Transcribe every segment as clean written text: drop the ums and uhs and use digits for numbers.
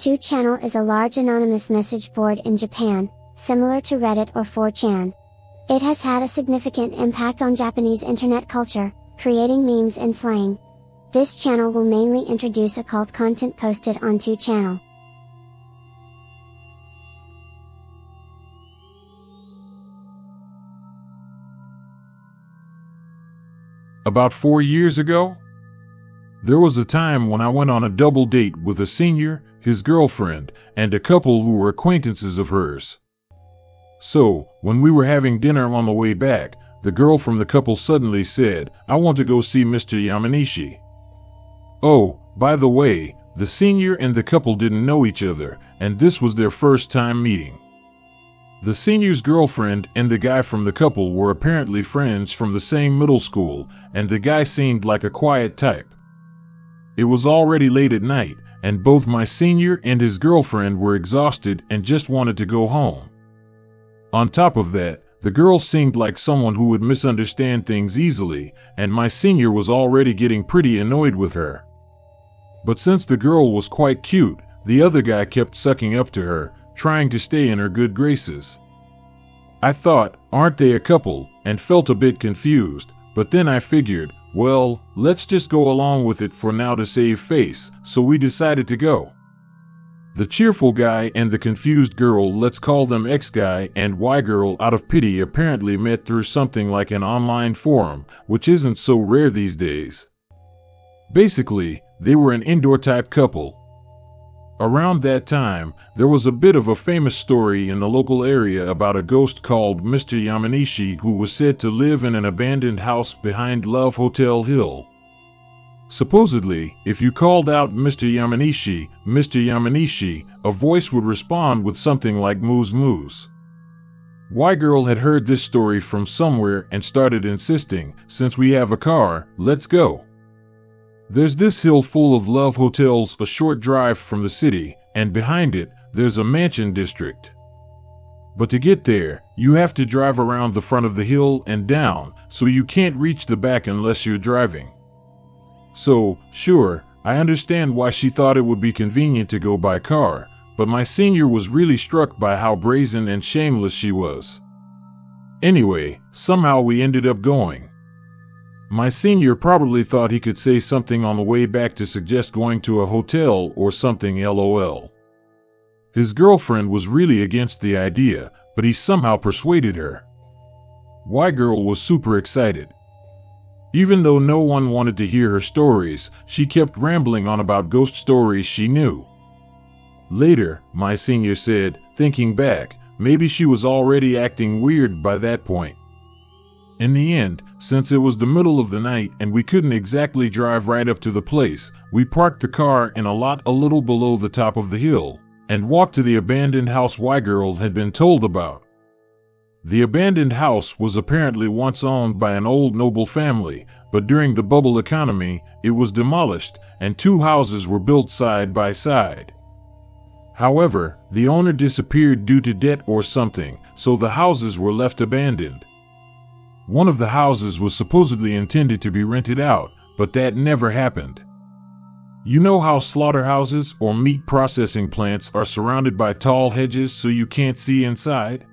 2channel is a large anonymous message board in Japan, similar to Reddit or 4chan. It has had a significant impact on Japanese internet culture, creating memes and slang. This channel will mainly introduce occult content posted on 2channel. About 4 years ago, there was a time when I went on a double date with a senior, his girlfriend, and a couple who were acquaintances of hers. So, when we were having dinner on the way back, the girl from the couple suddenly said, "I want to go see Mr. Yamanishi." Oh, by the way, the senior and the couple didn't know each other, and this was their first time meeting. The senior's girlfriend and the guy from the couple were apparently friends from the same middle school, and the guy seemed like a quiet type. It was already late at night, and both my senior and his girlfriend were exhausted and just wanted to go home. On top of that, the girl seemed like someone who would misunderstand things easily, and my senior was already getting pretty annoyed with her. But since the girl was quite cute, the other guy kept sucking up to her, trying to stay in her good graces. I thought, aren't they a couple, and felt a bit confused, but then I figured, well, let's just go along with it for now to save face, so we decided to go. The cheerful guy and the confused girl, let's call them X guy and Y girl out of pity, apparently met through something like an online forum, which isn't so rare these days. Basically, they were an indoor type couple. Around that time, there was a bit of a famous story in the local area about a ghost called Mr. Yamanishi who was said to live in an abandoned house behind Love Hotel Hill. Supposedly, if you called out Mr. Yamanishi, Mr. Yamanishi, a voice would respond with something like moos moos. Y-girl had heard this story from somewhere and started insisting, "Since we have a car, let's go. There's this hill full of love hotels a short drive from the city, and behind it, there's a mansion district. But to get there, you have to drive around the front of the hill and down, so you can't reach the back unless you're driving." So, sure, I understand why she thought it would be convenient to go by car, but my senior was really struck by how brazen and shameless she was. Anyway, somehow we ended up going. My senior probably thought he could say something on the way back to suggest going to a hotel or something, lol. His girlfriend was really against the idea, but he somehow persuaded her. Y-girl was super excited. Even though no one wanted to hear her stories, she kept rambling on about ghost stories she knew. Later, my senior said, thinking back, maybe she was already acting weird by that point. In the end, since it was the middle of the night and we couldn't exactly drive right up to the place, we parked the car in a lot a little below the top of the hill, and walked to the abandoned house Y-girl had been told about. The abandoned house was apparently once owned by an old noble family, but during the bubble economy, it was demolished, and 2 houses were built side by side. However, the owner disappeared due to debt or something, so the houses were left abandoned. One of the houses was supposedly intended to be rented out, but that never happened. You know how slaughterhouses or meat processing plants are surrounded by tall hedges so you can't see inside?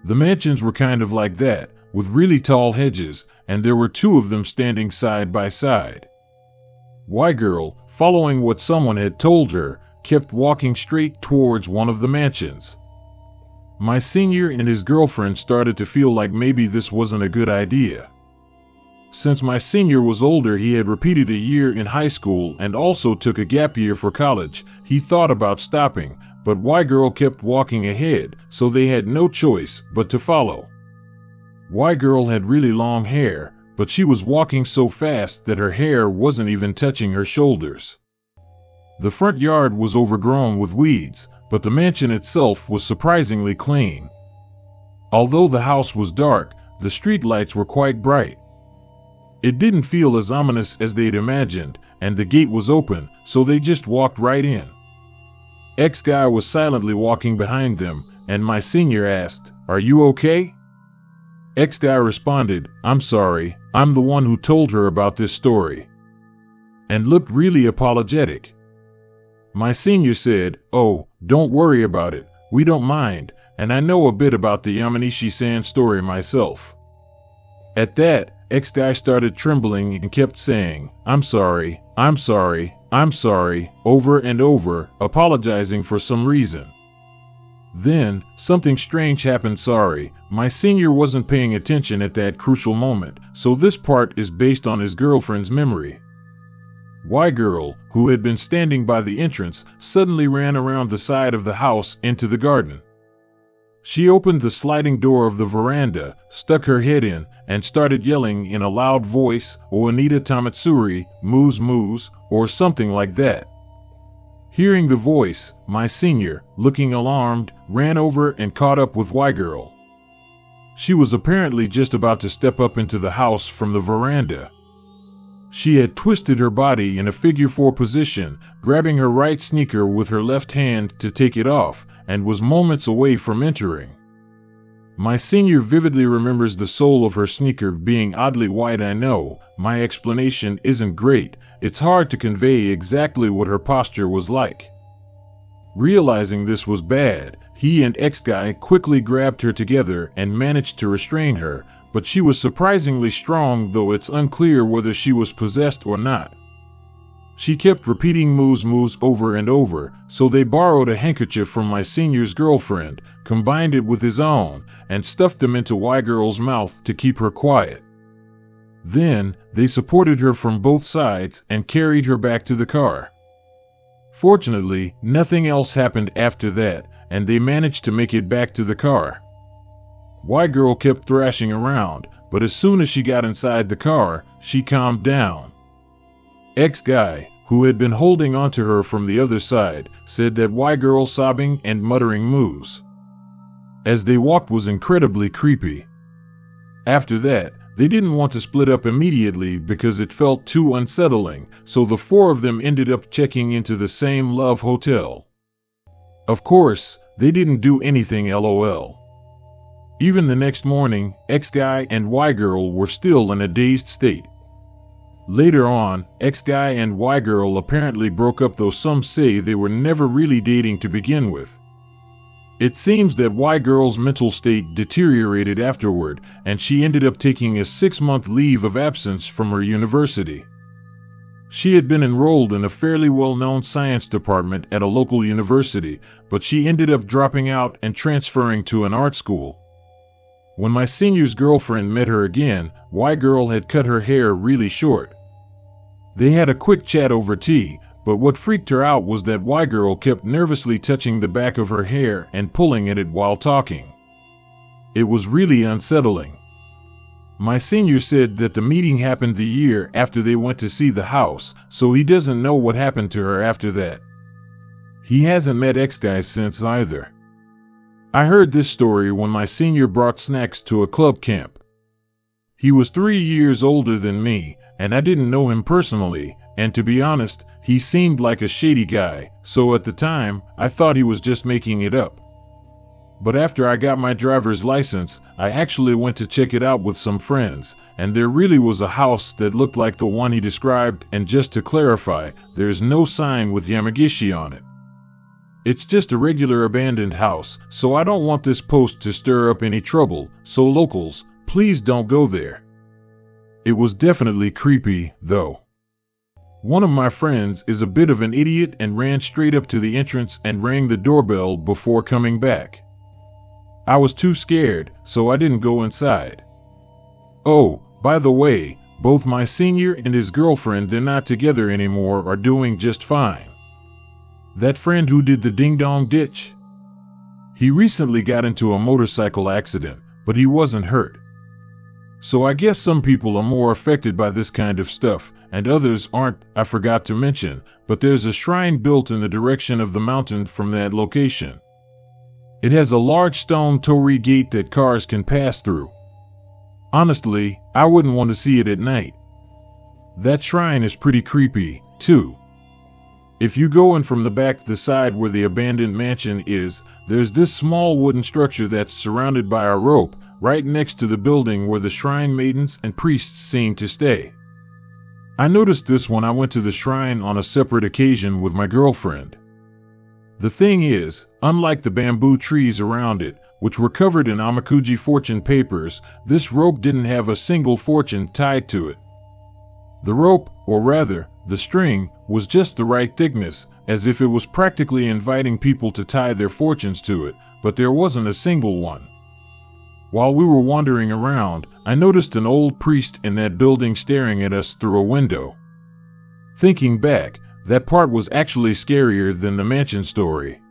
The mansions were kind of like that, with really tall hedges, and there were 2 of them standing side by side. Y-girl, following what someone had told her, kept walking straight towards one of the mansions. My senior and his girlfriend started to feel like maybe this wasn't a good idea. Since my senior was older, he had repeated a year in high school and also took a gap year for college. He thought about stopping, but Y-girl kept walking ahead, so they had no choice but to follow. Y-girl had really long hair, but she was walking so fast that her hair wasn't even touching her shoulders. The front yard was overgrown with weeds, but the mansion itself was surprisingly clean. Although the house was dark, the street lights were quite bright. It didn't feel as ominous as they'd imagined, and the gate was open, so they just walked right in. X-guy was silently walking behind them, and my senior asked, "Are you okay?" X-guy responded, "I'm sorry, I'm the one who told her about this story," and looked really apologetic. My senior said, "Oh, don't worry about it, we don't mind, and I know a bit about the Yamanishi sand story myself." At that, ex-guy started trembling and kept saying, "I'm sorry, I'm sorry, I'm sorry," over and over, apologizing for some reason. Then, something strange happened. Sorry, my senior wasn't paying attention at that crucial moment, so this part is based on his girlfriend's memory. Y-girl, who had been standing by the entrance, suddenly ran around the side of the house into the garden. She opened the sliding door of the veranda, stuck her head in, and started yelling in a loud voice, "O Anita Tamatsuri, moos moos," or something like that. Hearing the voice, my senior, looking alarmed, ran over and caught up with Y-girl. She was apparently just about to step up into the house from the veranda. She had twisted her body in a figure-4 position, grabbing her right sneaker with her left hand to take it off, and was moments away from entering. My senior vividly remembers the sole of her sneaker being oddly white. I know, my explanation isn't great, it's hard to convey exactly what her posture was like. Realizing this was bad, he and ex-guy quickly grabbed her together and managed to restrain her, but she was surprisingly strong, though it's unclear whether she was possessed or not. She kept repeating moos moos over and over, so they borrowed a handkerchief from my senior's girlfriend, combined it with his own, and stuffed them into Y-girl's mouth to keep her quiet. Then, they supported her from both sides and carried her back to the car. Fortunately, nothing else happened after that, and they managed to make it back to the car. Y-girl kept thrashing around, but as soon as she got inside the car, she calmed down. Ex-guy, who had been holding onto her from the other side, said that Y-girl sobbing and muttering moos as they walked was incredibly creepy. After that, they didn't want to split up immediately because it felt too unsettling, so the four of them ended up checking into the same love hotel. Of course, they didn't do anything, lol. Even the next morning, ex-guy and Y-girl were still in a dazed state. Later on, ex-guy and Y-girl apparently broke up, though some say they were never really dating to begin with. It seems that Y-girl's mental state deteriorated afterward, and she ended up taking a 6-month leave of absence from her university. She had been enrolled in a fairly well-known science department at a local university, but she ended up dropping out and transferring to an art school. When my senior's girlfriend met her again, Y-girl had cut her hair really short. They had a quick chat over tea, but what freaked her out was that Y-girl kept nervously touching the back of her hair and pulling at it while talking. It was really unsettling. My senior said that the meeting happened the year after they went to see the house, so he doesn't know what happened to her after that. He hasn't met ex-guy since either. I heard this story when my senior brought snacks to a club camp. He was 3 years older than me, and I didn't know him personally, and to be honest, he seemed like a shady guy, so at the time, I thought he was just making it up. But after I got my driver's license, I actually went to check it out with some friends, and there really was a house that looked like the one he described, and just to clarify, there's no sign with Yamagishi on it. It's just a regular abandoned house, so I don't want this post to stir up any trouble, so locals, please don't go there. It was definitely creepy, though. One of my friends is a bit of an idiot and ran straight up to the entrance and rang the doorbell before coming back. I was too scared, so I didn't go inside. Oh, by the way, both my senior and his girlfriend, they're not together anymore, are doing just fine. That friend who did the ding-dong ditch? He recently got into a motorcycle accident, but he wasn't hurt. So I guess some people are more affected by this kind of stuff, and others aren't. I forgot to mention, but there's a shrine built in the direction of the mountain from that location. It has a large stone torii gate that cars can pass through. Honestly, I wouldn't want to see it at night. That shrine is pretty creepy, too. If you go in from the back to the side where the abandoned mansion is, there's this small wooden structure that's surrounded by a rope, right next to the building where the shrine maidens and priests seem to stay. I noticed this when I went to the shrine on a separate occasion with my girlfriend. The thing is, unlike the bamboo trees around it, which were covered in Amakuji fortune papers, this rope didn't have a single fortune tied to it. The rope, or rather, the string, was just the right thickness, as if it was practically inviting people to tie their fortunes to it, but there wasn't a single one. While we were wandering around, I noticed an old priest in that building staring at us through a window. Thinking back, that part was actually scarier than the mansion story.